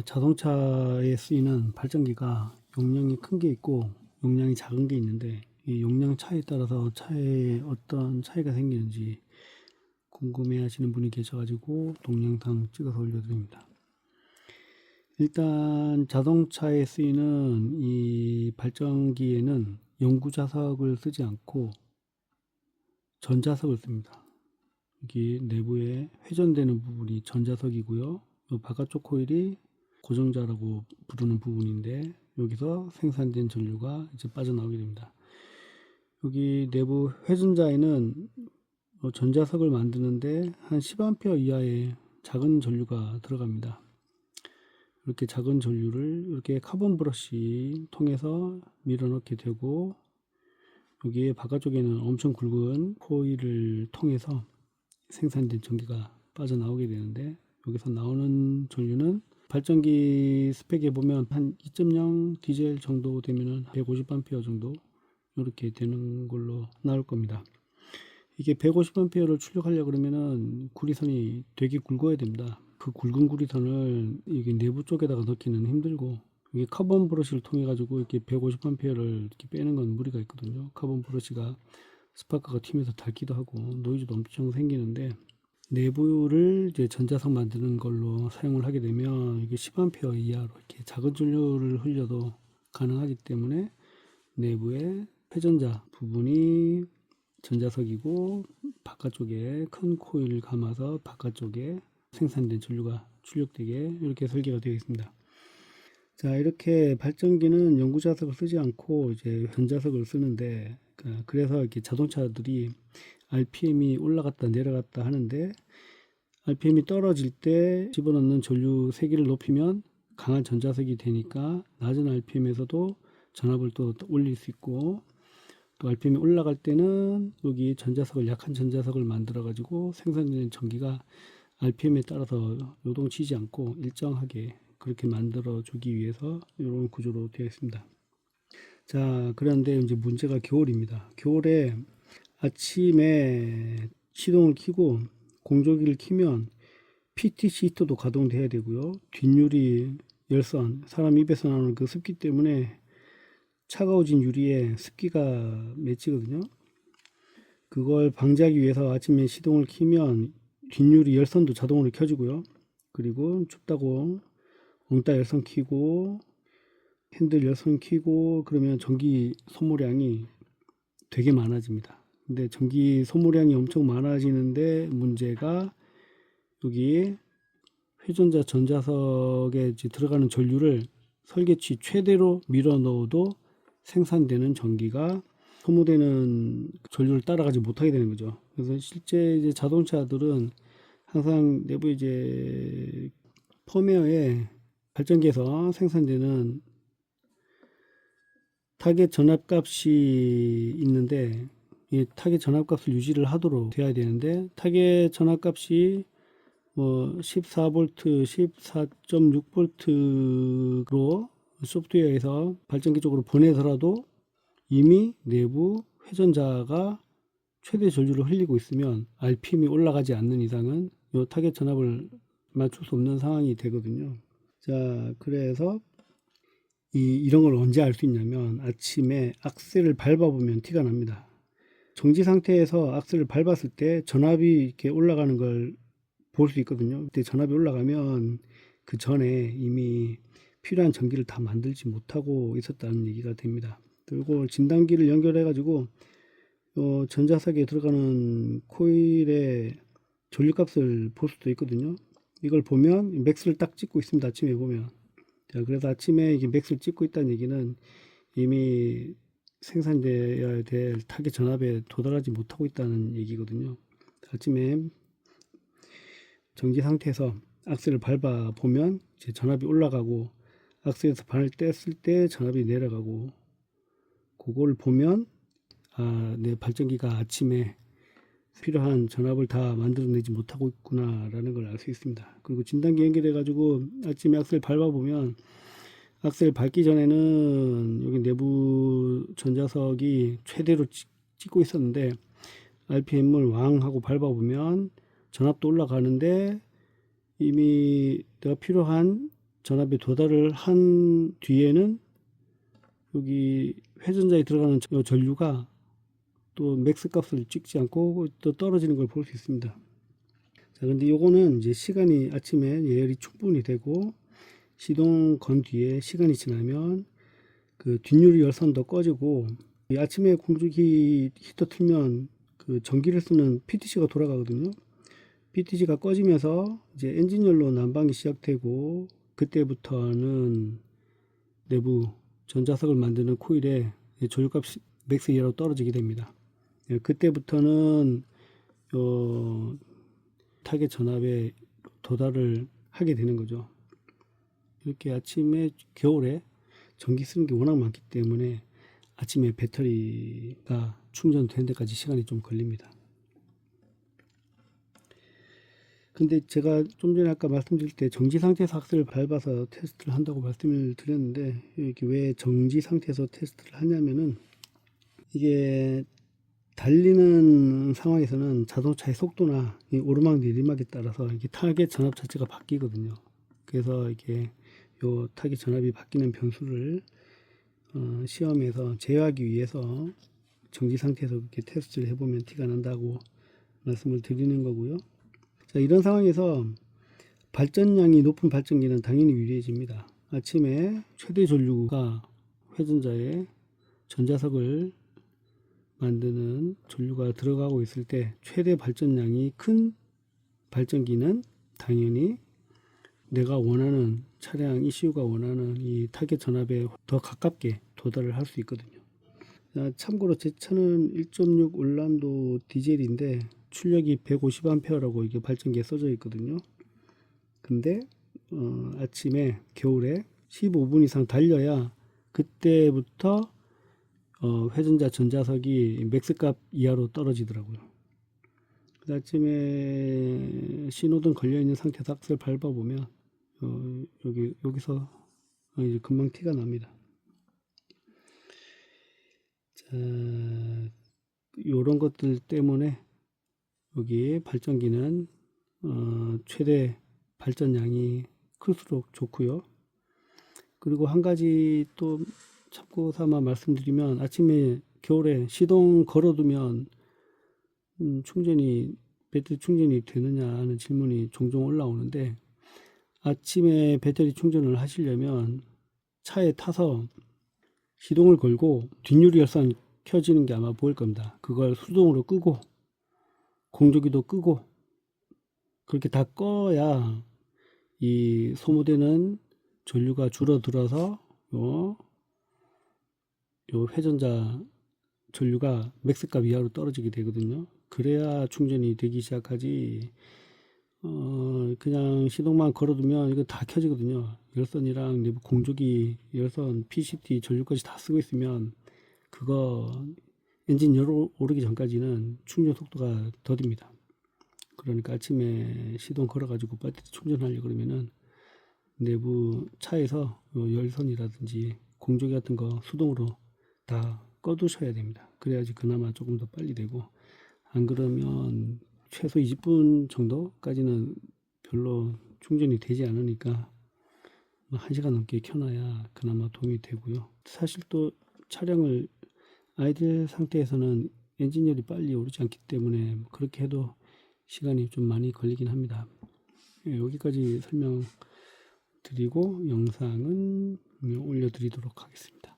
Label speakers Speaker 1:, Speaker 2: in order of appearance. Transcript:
Speaker 1: 자동차에 쓰이는 발전기가 용량이 큰 게 있고 용량이 작은 게 있는데 이 용량 차이에 따라서 차에 어떤 차이가 생기는지 궁금해 하시는 분이 계셔가지고 동영상 찍어서 올려드립니다. 일단 자동차에 쓰이는 이 발전기에는 영구자석을 쓰지 않고 전자석을 씁니다. 여기 내부에 회전되는 부분이 전자석이고요. 이 바깥쪽 코일이 고정자라고 부르는 부분인데 여기서 생산된 전류가 이제 빠져나오게 됩니다. 여기 내부 회전자에는 전자석을 만드는데 한 10A 이하의 작은 전류가 들어갑니다. 이렇게 작은 전류를 이렇게 카본 브러쉬 통해서 밀어넣게 되고 여기에 바깥쪽에는 엄청 굵은 코일을 통해서 생산된 전기가 빠져나오게 되는데 여기서 나오는 전류는 발전기 스펙에 보면 한 2.0 디젤 정도 되면은 150A 정도 이렇게 되는 걸로 나올 겁니다. 이게 150A를 출력하려고 그러면은 구리선이 되게 굵어야 됩니다. 그 굵은 구리선을 이게 내부 쪽에다가 넣기는 힘들고 이게 카본 브러쉬를 통해 가지고 이렇게 150A를 이렇게 빼는 건 무리가 있거든요. 카본 브러쉬가 스파크가 튀면서 닳기도 하고 노이즈도 엄청 생기는데 내부를 이제 전자석 만드는 걸로 사용을 하게 되면 이게 10A 이하로 이렇게 작은 전류를 흘려도 가능하기 때문에 내부에 회전자 부분이 전자석이고 바깥쪽에 큰 코일을 감아서 바깥쪽에 생산된 전류가 출력되게 이렇게 설계가 되어 있습니다. 자, 이렇게 발전기는 영구자석을 쓰지 않고 이제 전자석을 쓰는데 그래서 이렇게 자동차들이 RPM이 올라갔다 내려갔다 하는데 RPM이 떨어질 때 집어넣는 전류 세기를 높이면 강한 전자석이 되니까 낮은 RPM에서도 전압을 또 올릴 수 있고 또 RPM이 올라갈 때는 여기 전자석을 약한 전자석을 만들어 가지고 생산되는 전기가 RPM에 따라서 요동치지 않고 일정하게 그렇게 만들어 주기 위해서 이런 구조로 되어 있습니다. 자, 그런데 이제 문제가 겨울입니다. 겨울에 아침에 시동을 켜고 공조기를 켜면 PTC 히터도 가동돼야 되고요. 뒷유리 열선, 사람 입에서 나오는 그 습기 때문에 차가워진 유리에 습기가 맺히거든요. 그걸 방지하기 위해서 아침에 시동을 켜면 뒷유리 열선도 자동으로 켜지고요. 그리고 춥다고 엉따 열선 켜고 핸들 열선 켜고 그러면 전기 소모량이 되게 많아집니다. 근데 전기 소모량이 엄청 많아지는데 문제가 여기 회전자 전자석에 들어가는 전류를 설계치 최대로 밀어 넣어도 생산되는 전기가 소모되는 전류를 따라가지 못하게 되는 거죠. 그래서 실제 이제 자동차들은 항상 내부 이제 펌웨어에 발전기에서 생산되는 타겟 전압값이 있는데 이 타겟 전압값을 유지를 하도록 돼야 되는데 타겟 전압값이 뭐 14V, 14.6V로 소프트웨어에서 발전기 쪽으로 보내더라도 이미 내부 회전자가 최대 전류를 흘리고 있으면 RPM이 올라가지 않는 이상은 이 타겟 전압을 맞출 수 없는 상황이 되거든요. 자, 그래서 이런 걸 언제 알 수 있냐면 아침에 악셀을 밟아보면 티가 납니다. 정지 상태에서 악셀을 밟았을 때 전압이 이렇게 올라가는 걸 볼 수 있거든요. 그때 전압이 올라가면 그 전에 이미 필요한 전기를 다 만들지 못하고 있었다는 얘기가 됩니다. 그리고 진단기를 연결해 가지고 전자석에 들어가는 코일의 전류값을 볼 수도 있거든요. 이걸 보면 맥스를 딱 찍고 있습니다. 아침에 보면. 자, 그래서 아침에 이게 맥스를 찍고 있다는 얘기는 이미 생산되어야 될 타겟 전압에 도달하지 못하고 있다는 얘기거든요. 아침에 정지 상태에서 악셀을 밟아 보면 이제 전압이 올라가고 악셀에서 반을 뗐을 때 전압이 내려가고 그걸 보면 내 발전기가 아침에 필요한 전압을 다 만들어내지 못하고 있구나 라는 걸 알 수 있습니다. 그리고 진단기 연결해 가지고 아침에 악셀 밟아 보면 악셀 밟기 전에는 여기 내부 전자석이 최대로 찍고 있었는데 RPM을 왕 하고 밟아 보면 전압도 올라가는데 이미 내가 필요한 전압에 도달을 한 뒤에는 여기 회전자에 들어가는 전류가 또 맥스 값을 찍지 않고 또 떨어지는 걸 볼 수 있습니다. 자, 근데 요거는 이제 시간이 아침에 예열이 충분히 되고 시동 건 뒤에 시간이 지나면 그 뒷유리 열선도 꺼지고, 이 아침에 공조기 히터 틀면 그 전기를 쓰는 PTC가 돌아가거든요. PTC가 꺼지면서 이제 엔진열로 난방이 시작되고, 그때부터는 내부 전자석을 만드는 코일에 전류값 맥스 이하로 떨어지게 됩니다. 그때부터는 타겟 전압에 도달을 하게 되는 거죠. 이렇게 아침에 겨울에 전기 쓰는 게 워낙 많기 때문에 아침에 배터리가 충전되는 데까지 시간이 좀 걸립니다. 근데 제가 좀 전에 아까 말씀드릴 때 정지 상태에서 악셀을 밟아서 테스트를 한다고 말씀을 드렸는데, 이렇게 왜 정지 상태에서 테스트를 하냐면은, 이게 달리는 상황에서는 자동차의 속도나 이 오르막 내리막에 따라서 이게 타겟 전압 자체가 바뀌거든요. 그래서 이게 요 타겟 전압이 바뀌는 변수를 시험에서 제어하기 위해서 정지 상태에서 이렇게 테스트를 해보면 티가 난다고 말씀을 드리는 거고요. 자, 이런 상황에서 발전량이 높은 발전기는 당연히 유리해집니다. 아침에 최대 전류가 회전자에 전자석을 만드는 전류가 들어가고 있을 때 최대 발전량이 큰 발전기는 당연히 내가 원하는 차량 ECU가 원하는 이 타겟 전압에 더 가깝게 도달을 할 수 있거든요. 참고로 제 차는 1.6 올란도 디젤인데 출력이 150A라고 이게 발전기에 써져 있거든요. 근데 아침에 겨울에 15분 이상 달려야 그때부터 회전자 전자석이 맥스값 이하로 떨어지더라고요. 아침에 신호등 걸려있는 상태에서 악셀 밟아보면 여기서 이제 금방 티가 납니다. 자, 요런 것들 때문에 여기 발전기는 최대 발전량이 클수록 좋고요. 그리고 한 가지 또 참고 삼아 말씀드리면, 아침에 겨울에 시동 걸어두면 배터리 충전이 되느냐 하는 질문이 종종 올라오는데, 아침에 배터리 충전을 하시려면 차에 타서 시동을 걸고 뒷유리 열선 켜지는 게 아마 보일 겁니다. 그걸 수동으로 끄고 공조기도 끄고 그렇게 다 꺼야 이 소모되는 전류가 줄어들어서 요 회전자 전류가 맥스값 이하로 떨어지게 되거든요. 그래야 충전이 되기 시작하지, 그냥 시동만 걸어두면 이거 다 켜지거든요. 열선이랑 내부 공조기, 열선, PCT, 전류까지 다 쓰고 있으면 그거 엔진 열 오르기 전까지는 충전 속도가 더딥니다. 그러니까 아침에 시동 걸어가지고 배터리 충전하려고 그러면은 내부 차에서 열선이라든지 공조기 같은 거 수동으로 다 꺼두셔야 됩니다. 그래야지 그나마 조금 더 빨리 되고, 안 그러면 최소 20분 정도까지는 별로 충전이 되지 않으니까 1시간 넘게 켜놔야 그나마 도움이 되고요. 사실 또 차량을 아이들 상태에서는 엔진열이 빨리 오르지 않기 때문에 그렇게 해도 시간이 좀 많이 걸리긴 합니다. 여기까지 설명드리고 영상은 올려드리도록 하겠습니다.